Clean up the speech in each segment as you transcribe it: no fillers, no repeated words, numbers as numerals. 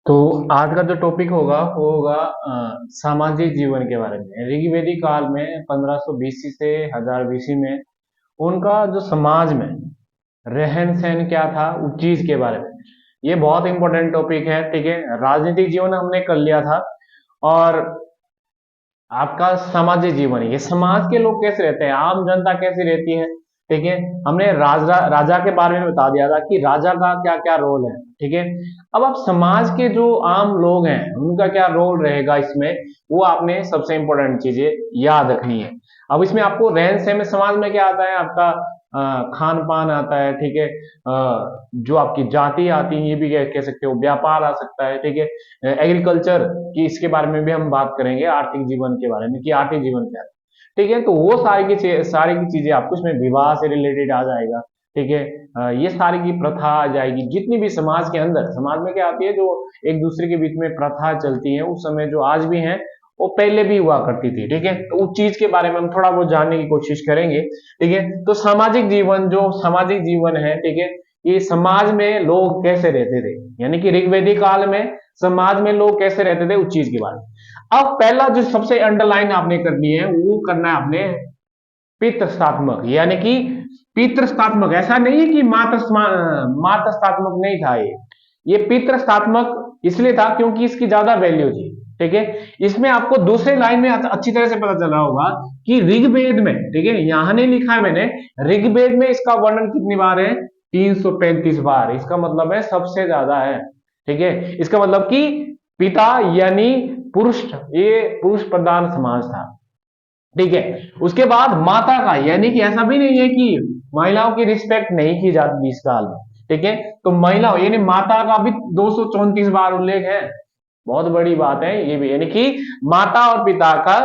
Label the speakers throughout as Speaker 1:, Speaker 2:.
Speaker 1: तो आज का जो टॉपिक होगा वो होगा सामाजिक जीवन के बारे में। ऋग्वेदिक काल में 1500 बीसी से 1000 बीसी में उनका जो समाज में रहन सहन क्या था उस चीज के बारे में। ये बहुत इंपॉर्टेंट टॉपिक है, ठीक है। राजनीतिक जीवन हमने कर लिया था, और आपका सामाजिक जीवन है, ये समाज के लोग कैसे रहते हैं, आम जनता कैसी रहती है, ठीक है। हमने राजा राजा के बारे में बता दिया था कि राजा का क्या क्या रोल है, ठीक है। अब आप समाज के जो आम लोग हैं उनका क्या रोल रहेगा इसमें, वो आपने सबसे इंपॉर्टेंट चीजें याद रखनी है। अब इसमें आपको रहन सहन में समाज में क्या आता है, आपका खान पान आता है, ठीक है। जो आपकी जाति आती है ये भी कह सकते हो, व्यापार आ सकता है, ठीक है। एग्रीकल्चर की इसके बारे में भी हम बात करेंगे, आर्थिक जीवन के बारे में कि आर्थिक जीवन क्या है, ठीक है। तो वो सारी की चीजें आपको इसमें विवाह से रिलेटेड आ जाएगा, ठीक है। ये सारी की प्रथा आ जाएगी, जितनी भी समाज के अंदर, समाज में क्या आती है, जो एक दूसरे के बीच में प्रथा चलती है उस समय, जो आज भी है वो पहले भी हुआ करती थी, ठीक है। तो उस चीज के बारे में हम थोड़ा बहुत जानने की कोशिश करेंगे, ठीक है। तो सामाजिक जीवन, जो सामाजिक जीवन है, ठीक है, ये समाज में लोग कैसे रहते थे, यानी कि ऋग्वेदिक काल में समाज में लोग कैसे रहते थे उस चीज के बारे में। अब पहला जो सबसे अंडरलाइन आपने करनी है वो करना है आपने पितृस्थात्मक, यानी कि पितृस्थात्मक। ऐसा नहीं है कि मातृस्थात्मक नहीं था ये पितृस्थात्मक इसलिए था क्योंकि इसकी ज्यादा वैल्यू थी, ठीक है। इसमें आपको दूसरे लाइन में अच्छी तरह से पता चल रहा होगा कि ऋग्वेद में, ठीक है, यहां नहीं लिखा है मैंने, ऋग्वेद में इसका वर्णन कितनी बार है, 335 बार। इसका मतलब है सबसे ज्यादा है, ठीक है। इसका मतलब कि पिता यानी पुरुष, ये पुरुष प्रधान समाज था, ठीक है। उसके बाद माता का, यानी कि ऐसा भी नहीं है कि महिलाओं की रिस्पेक्ट नहीं की जाती इस काल में, ठीक है। तो महिला यानी माता का भी 234 बार उल्लेख है, बहुत बड़ी बात है ये भी, यानी कि माता और पिता का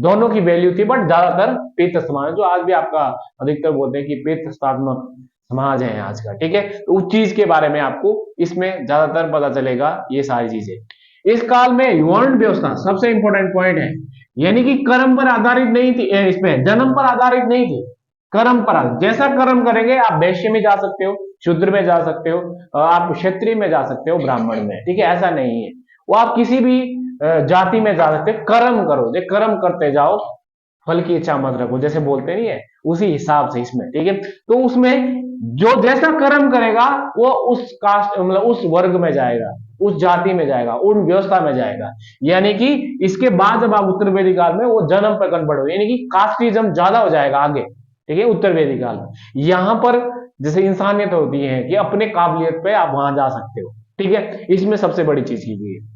Speaker 1: दोनों की वैल्यू थी, बट ज्यादातर पितृ समाज, जो आज भी आपका अधिकतर बोलते हैं कि पितृस्थात्मक समाज है आज का, ठीक है। तो उस चीज के बारे में आपको इसमें ज्यादातर पता चलेगा, ये सारी चीजें। इस काल में वर्ण व्यवस्था सबसे इंपॉर्टेंट पॉइंट है, यानी कि कर्म पर आधारित नहीं थी, इसमें जन्म पर आधारित नहीं थी, कर्म पर आधारित। जैसा कर्म करेंगे, आप वैश्य में जा सकते हो, शूद्र में जा सकते हो, आप क्षत्रिय में जा सकते हो, ब्राह्मण में, ठीक है। ऐसा नहीं है, वो आप किसी भी जाति में जा सकते हो। कर्म करो, जो कर्म करते जाओ, फल की इच्छा मत रखो, जैसे बोलते नहीं है, उसी हिसाब से इसमें, ठीक है। तो उसमें जो जैसा कर्म करेगा वो उस कास्ट, मतलब उस वर्ग में जाएगा, उस जाति में जाएगा, उन व्यवस्था में जाएगा। यानी कि इसके बाद जब आप उत्तर वैदिक काल में वो जन्म पर कन्वर्ट हो, यानी कि कास्टिज्म ज्यादा हो जाएगा आगे, ठीक है, उत्तर वैदिक काल में। यहां पर जैसे इंसानियत होती है कि अपने काबिलियत पे आप वहां जा सकते हो, ठीक है। इसमें सबसे बड़ी चीज की गई है।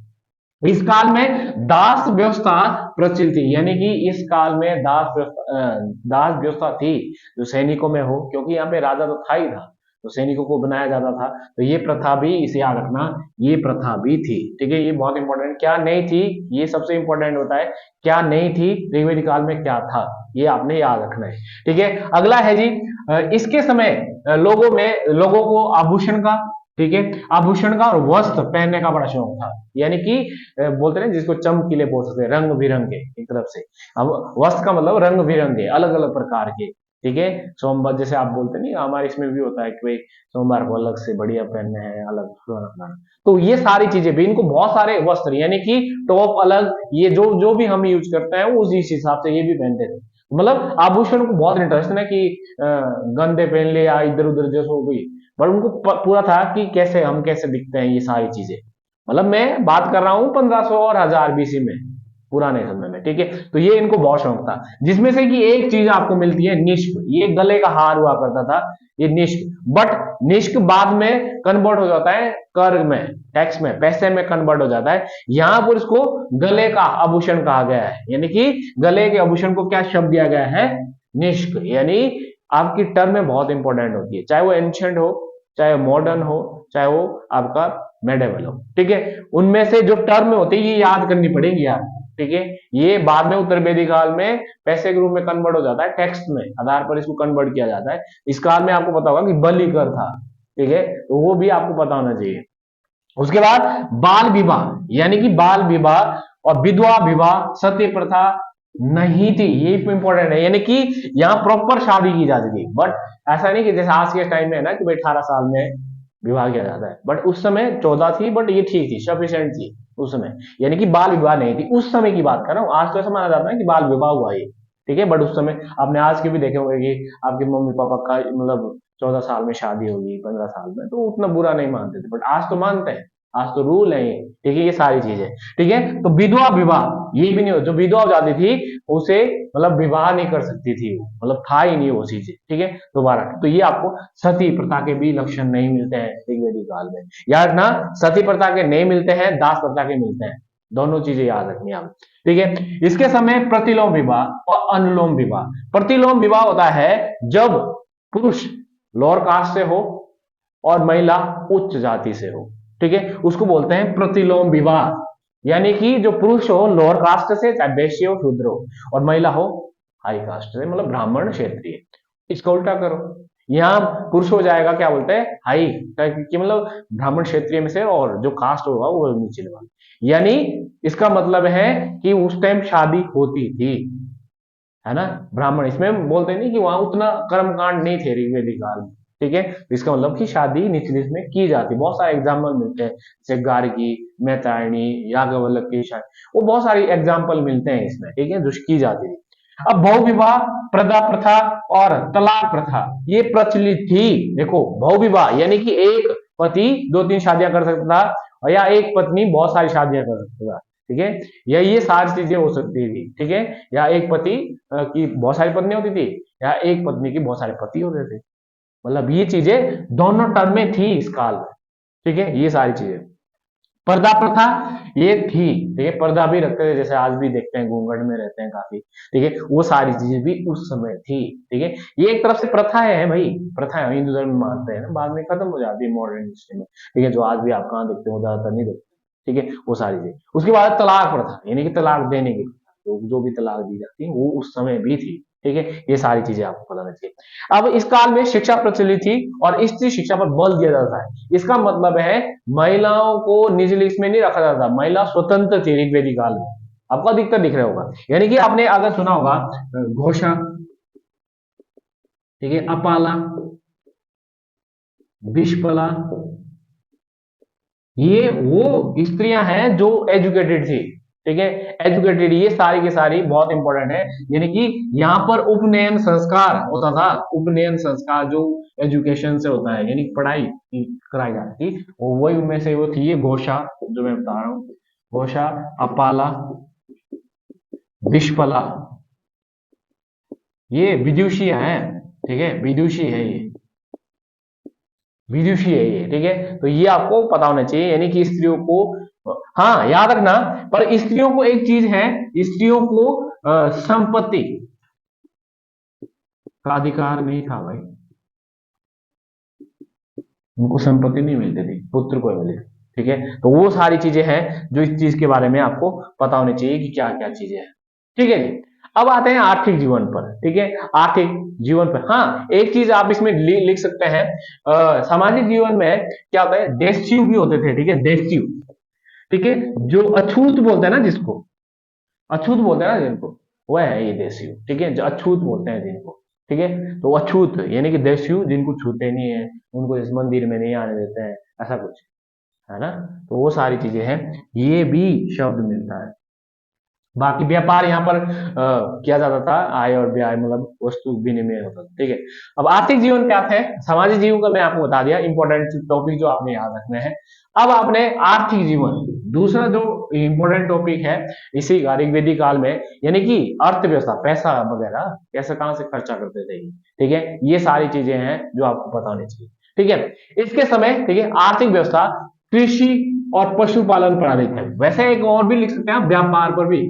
Speaker 1: इस काल में दास व्यवस्था प्रचलित थी, यानी कि इस काल में दास व्यवस्था थी, जो सैनिकों में हो, क्योंकि यहाँ पे राजा तो था ही था, तो सैनिकों को बनाया जाता था। तो ये प्रथा भी, इसे याद रखना, ये प्रथा भी थी, ठीक है। ये बहुत इंपॉर्टेंट, क्या नहीं थी, ये सबसे इंपॉर्टेंट होता है, क्या नहीं थी ऋग्वेदिक काल में, क्या था, ये आपने याद रखना है, ठीक है। अगला है जी, इसके समय लोगों को आभूषण का, ठीक है, आभूषण का और वस्त्र पहनने का बड़ा शौक था, यानी कि बोलते हैं जिसको चमकीले बोल सकते हैं, रंग बिरंगे एक तरफ से। अब वस्त्र का मतलब रंग बिरंगे, अलग अलग प्रकार के, ठीक है। सोमवार जैसे आप बोलते नहीं, हमारे इसमें भी होता है कि भाई सोमवार को अलग से बढ़िया पहनने हैं, अलग फलाना। तो ये सारी चीजें भी, इनको बहुत सारे वस्त्र, यानी कि टॉप अलग, ये जो जो भी हम यूज करते हैं वो उस हिसाब से ये भी पहनते थे। मतलब आभूषण को बहुत इंटरेस्ट है ना, कि गंदे पहन ले या इधर उधर जैसे हो गई, बट उनको पूरा था कि कैसे हम कैसे दिखते हैं, ये सारी चीजें। मतलब मैं बात कर रहा हूं 1500 और 1000 बीसी में, पुराने समय में, ठीक है। तो ये इनको बहुत शौक था, जिसमें से कि एक चीज आपको मिलती है निष्क, ये गले का हार हुआ करता था, ये निष्क। बट निष्क बाद में कन्वर्ट हो जाता है कर में, टैक्स में, पैसे में कन्वर्ट हो जाता है। यहां पर इसको गले का आभूषण कहा गया है, यानी कि गले के आभूषण को क्या शब्द दिया गया है, निष्क। यानी आपकी टर्म में बहुत इंपॉर्टेंट होती है, चाहे वो एंशिएंट हो, चाहे मॉडर्न हो, चाहे वो आपका मेडिवल हो, ठीक है। उनमें से जो टर्म होती है ये याद करनी पड़ेगी यार, ठीक है। ये बाद में उत्तर वैदिक काल में पैसे के रूप में कन्वर्ट हो जाता है, टेक्स्ट में आधार पर इसको कन्वर्ट किया जाता है। इस काल में आपको पता होगा कि बलि कर था, ठीक है, तो वो भी आपको पता होना चाहिए। उसके बाद बाल विवाह, यानी कि बाल विवाह और विधवा विवाह, सत्य प्रथा नहीं थी, ये इंपॉर्टेंट है, यानी कि यहाँ प्रॉपर शादी की जाती थी। बट ऐसा नहीं कि जैसे आज के टाइम में है ना कि भाई 18 साल में विवाह किया जाता है। बट उस समय 14 थी, बट ये ठीक थी, सफिशिएंट थी उस समय, यानी कि बाल विवाह नहीं थी उस समय की बात कर रहा हूँ। आज तो ऐसा माना जाता है कि बाल विवाह हुआ ये, ठीक है, बट उस समय आपने आज के भी देखे होंगे कि आपके मम्मी पापा का मतलब 14 साल में शादी होगी, 15 साल में, तो उतना बुरा नहीं मानते थे, बट आज तो मानते हैं, आज तो रूल है ये, ठीक है, ये सारी चीजें, ठीक है। तो विधवा विवाह ये भी नहीं हो, जो विधवा हो जाती थी उसे मतलब विवाह नहीं कर सकती थी वो, मतलब था ही नहीं वो चीजें, ठीक है। दोबारा तो ये आपको सती प्रथा के भी लक्षण नहीं मिलते हैं ऋग्वेदिक काल में, याद रखना, सती प्रथा के नहीं मिलते हैं, दास प्रथा के मिलते हैं, दोनों चीजें याद रखनी है आप, ठीक है। इसके समय प्रतिलोम विवाह और अनुलोम विवाह। प्रतिलोम विवाह होता है जब पुरुष लोअर कास्ट से हो और महिला उच्च जाति से हो, ठीक है, उसको बोलते हैं प्रतिलोम विवाह। यानी कि जो पुरुष हो लोअर कास्ट से, चाहे वैश्य हो, शूद्र हो, और महिला हो हाई कास्ट से, मतलब ब्राह्मण क्षत्रिय। इसका उल्टा करो, यहाँ पुरुष हो जाएगा क्या बोलते हैं, हाई, कि मतलब ब्राह्मण क्षेत्रीय में से, और जो कास्ट होगा वो नीचे वाला, यानी इसका मतलब है कि उस टाइम शादी होती थी, है ना, ब्राह्मण, इसमें बोलते नहीं कि वहां उतना कर्मकांड नहीं थे ऋग्वेदिक काल में, ठीक है। इसका मतलब कि शादी निचली इसमें की जाती, बहुत सारे एग्जाम्पल मिलते हैं, जैसे गार्गी, मैत्रायणी, याज्ञवल्क्य की शादी, वो बहुत सारी एग्जाम्पल मिलते हैं इसमें, ठीक है, जो की जाती थी। अब बहु विवाह, प्रदा प्रथा और तलाक प्रथा ये प्रचलित थी। देखो, बहु विवाह यानी कि एक पति 2-3 शादियां कर सकता था, या एक पत्नी बहुत सारी शादियां कर सकता था, ठीक है, या ये सारी चीजें हो सकती थी, ठीक है, या एक पति की बहुत सारी पत्नी होती थी, या एक पत्नी की बहुत सारे पति होते थे, मतलब ये चीजें दोनों टर्म में थी इस काल में, ठीक है, ये सारी चीजें। पर्दा प्रथा ये थी, ठीक है, पर्दा भी रखते थे, जैसे आज भी देखते हैं घूंघट में रहते हैं काफी, ठीक है, वो सारी चीजें भी उस समय थी, ठीक है। ये एक तरफ से प्रथा है भाई, प्रथा है, हिंदू धर्म में मानते हैं ना, बाद में खत्म हो जाती है मॉडर्न हिस्ट्री में, ठीक है, जो आज भी आप कहाँ देखते हो, ज्यादातर नहीं देखते, ठीक है, वो सारी चीजें। उसके बाद तलाक प्रथा, यानी कि तलाक देने की प्रथा, जो भी तलाक दी जाती है वो उस समय भी थी, ठीक है, ये सारी चीजें आपको पता होना चाहिए। अब इस काल में शिक्षा प्रचलित थी और स्त्री शिक्षा पर बल दिया जाता है। इसका मतलब है महिलाओं को निजी लिस्ट में नहीं रखा जाता, महिला स्वतंत्र थी ऋग्वेदिक काल में, आपको अधिकतर दिख रहा होगा, यानी कि आपने अगर सुना होगा घोषा, ठीक है, अपाला, विषपला, ये वो स्त्रियां हैं जो एजुकेटेड थी, ठीक है, एजुकेटेड, ये सारी की सारी बहुत इंपॉर्टेंट है, यानी कि यहाँ पर उपनयन संस्कार होता था, उपनयन संस्कार जो एजुकेशन से होता है, यानी पढ़ाई कराई जाती थी, वो वही उनमें से वो थी ये घोषा, जो मैं बता रहा हूँ, घोषा, अपाला, विषपला, ये विदुषी है, ठीक है, विदुषी है ये, विदुषी है ये, ठीक है, तो ये आपको पता होना चाहिए, यानी कि स्त्रियों को, हाँ याद रखना, पर स्त्रियों को एक चीज है, स्त्रियों को संपत्ति का अधिकार नहीं था भाई, उनको संपत्ति नहीं मिलती थी, पुत्र को मिली थी, ठीक है, तो वो सारी चीजें हैं जो इस चीज के बारे में आपको पता होनी चाहिए कि क्या क्या चीजें हैं, ठीक है जी। अब आते हैं आर्थिक जीवन पर, ठीक है, आर्थिक जीवन पर, हाँ एक चीज आप इसमें लिख सकते हैं, सामाजिक जीवन में क्या होता है, देशच्यु भी होते थे, ठीक है, देशच्यु, ठीक है, जो अछूत बोलते हैं ना जिसको, अछूत बोलते हैं ना जिनको, वह है ये देशयु, ठीक है, जो अछूत बोलते हैं जिनको, ठीक है, तो अछूत यानी कि देशयु जिनको छूते नहीं है, उनको इस मंदिर में नहीं आने देते हैं, ऐसा कुछ, है ना, तो वो सारी चीजें हैं, ये भी शब्द मिलता है। बाकी व्यापार यहाँ पर किया जाता था, आय और व्यय मतलब वस्तु विनिमय होता था, ठीक है। अब आर्थिक जीवन क्या है, सामाजिक जीवन का मैं आपको बता दिया, इंपॉर्टेंट टॉपिक जो आपने याद रखने हैं। अब आपने आर्थिक जीवन, दूसरा जो इंपॉर्टेंट टॉपिक है इसी ऋग्वेदिक काल में, यानी कि अर्थव्यवस्था, पैसा वगैरह कैसे कहां से खर्चा करते थे, ठीक है, ये सारी चीजें हैं जो आपको पता होनी चाहिए, ठीक है। इसके समय, ठीक है, आर्थिक व्यवस्था कृषि और पशुपालन पर आधारित है, वैसे एक और भी लिख सकते हैं व्यापार पर भी,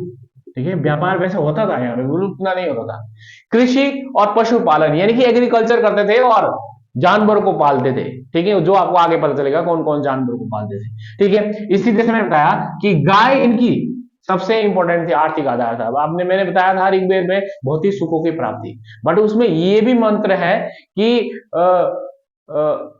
Speaker 1: ठीक है, व्यापार वैसे होता था यहाँ पे, उतना नहीं होता था। कृषि और पशुपालन यानी कि एग्रीकल्चर करते थे और जानवरों को पालते थे, ठीक है, जो आपको आगे पता चलेगा कौन कौन जानवरों को पालते थे, ठीक है। इसी तरह से मैंने बताया कि गाय इनकी सबसे इंपॉर्टेंट थी, आर्थिक आधार था। अब आपने मैंने बताया था ऋग्वेद में भौतिक सुखों की प्राप्ति, बट उसमें ये भी मंत्र है कि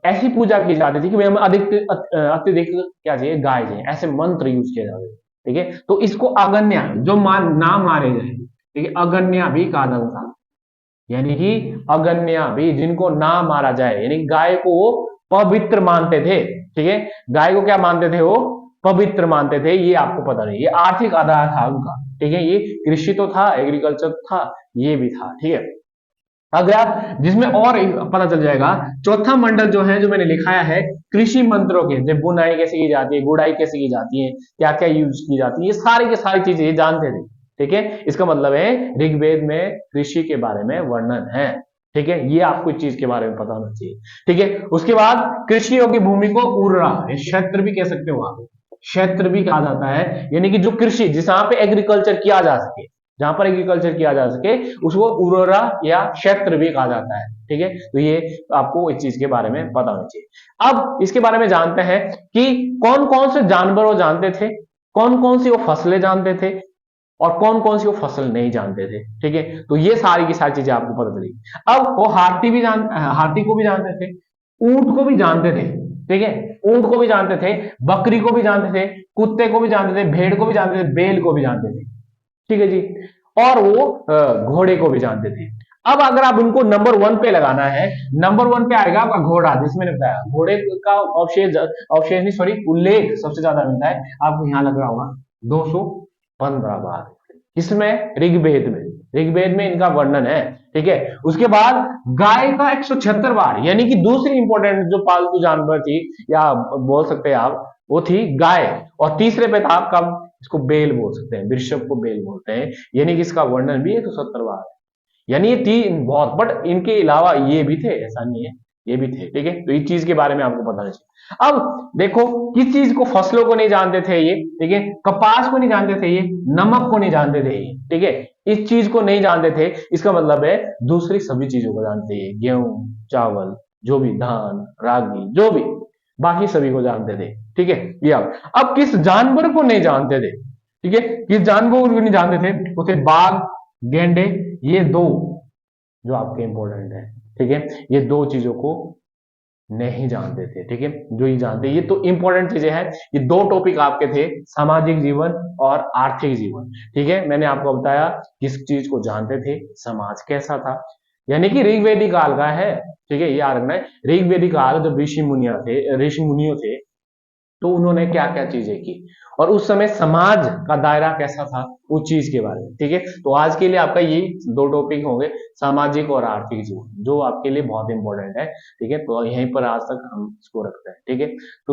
Speaker 1: ऐसी पूजा की जाती थी कि हमें अधिक अत्यधिक क्या चाहिए, गाय चाहिए, ऐसे मंत्र यूज किए जाते थे, ठीक है। तो इसको अगन्या, जो ना मारे जाए, ठीक है, अगन्या भी कहा जाता था, यानी कि अगन्या भी जिनको ना मारा जाए, यानी गाय को पवित्र मानते थे। ठीक है, गाय को क्या मानते थे वो? पवित्र मानते थे। ये आपको पता नहीं, ये आर्थिक आधार था उनका। ठीक है, ये कृषि तो था, एग्रीकल्चर था, ये भी था। ठीक है, अगला जिसमें और पता चल जाएगा, चौथा मंडल जो है, जो मैंने लिखाया है, कृषि मंत्रों के, जब बुनाई कैसे की जाती है, गुड़ाई कैसे की जाती है, क्या क्या यूज की जाती है, ये सारी की सारी चीजें ये जानते थे। ठीक है, इसका मतलब है ऋग्वेद में कृषि के बारे में वर्णन है। ठीक है, ये आपको इस चीज के बारे में पता होना चाहिए। ठीक है, उसके बाद कृषि योग्य भूमि को उर्वरा, क्षेत्र भी कह सकते हो आप, क्षेत्र भी कहा जाता है, यानी कि जो कृषि, जहां पे एग्रीकल्चर किया जा सके, जहां पर एग्रीकल्चर किया जा सके, उसको उर्वरा या क्षेत्र भी कहा जाता है। ठीक है, तो ये आपको इस चीज के बारे में पता होना चाहिए। अब इसके बारे में जानते हैं कि कौन कौन से जानवर वो जानते थे, कौन कौन सी वो फसलें जानते थे, और कौन कौन सी वो फसल नहीं जानते थे। ठीक है, तो ये सारी की सारी चीजें आपको पता चलेगी। अब वो हाथी को भी जानते थे, ऊंट को भी जानते थे। ठीक है, ऊंट को भी जानते थे, बकरी को भी जानते थे, कुत्ते को भी जानते थे, भेड़ को भी जानते थे, बेल को भी जानते थे। ठीक है जी, और वो घोड़े को भी जानते थे। अब अगर आप उनको नंबर वन पे लगाना है, नंबर वन पे आएगा आपका घोड़ा, जिसमें मैंने बताया घोड़े का अवशेष, अवशेष नहीं सॉरी, उल्लेख सबसे ज्यादा मिलता है, आपको यहां लग रहा होगा 215 बार। किसमें? ऋग्वेद में। ऋग्वेद में इनका वर्णन है। ठीक है, उसके बाद गाय का 176 बार, यानी कि दूसरी इंपॉर्टेंट जो पालतू जानवर थी, या बोल सकते हैं आप, वो थी गाय। और तीसरे पे था आपका, इसको बेल बोल सकते हैं, वृषभ को बेल बोलते हैं, यानी कि इसका वर्णन भी 170 बार है। यानी ये तीन बहुत, बट इनके अलावा ये भी थे, ऐसा नहीं है, ये भी थे। ठीक है, तो इस चीज के बारे में आपको पता नहीं चाहिए। अब देखो, किस चीज को, फसलों को नहीं जानते थे ये। ठीक है, कपास को नहीं जानते थे ये, नमक को नहीं जानते थे ये। ठीक है, इस चीज को नहीं जानते थे, इसका मतलब है दूसरी सभी चीजों को जानते हैं, गेहूं, चावल, जो भी धान, रागी, जो भी, बाकी सभी को जानते थे। ठीक है, ये अब किस जानवर को नहीं जानते थे? ठीक है, किस जानवर को नहीं जानते थे? वो थे बाघ, गेंडे, ये दो जो आपके इंपॉर्टेंट है। ठीक है, ये दो चीजों को नहीं जानते थे। ठीक है, जो ये जानते, ये तो इंपॉर्टेंट चीजें हैं। ये दो टॉपिक आपके थे, सामाजिक जीवन और आर्थिक जीवन। ठीक है, मैंने आपको बताया किस चीज को जानते थे, समाज कैसा था, यानी कि ऋग्वेदिक काल का है। ठीक है, ये याद रखना है, ऋग्वेदिक काल जब ऋषि मुनियों थे, तो उन्होंने क्या क्या चीजें की, और उस समय समाज का दायरा कैसा था, उस चीज के बारे में। ठीक है, तो आज के लिए आपका ये दो टॉपिक होंगे, सामाजिक और आर्थिक जीवन, जो आपके लिए बहुत इंपॉर्टेंट है। ठीक है, तो यहीं पर आज तक हम इसको रखते हैं। ठीक है, तो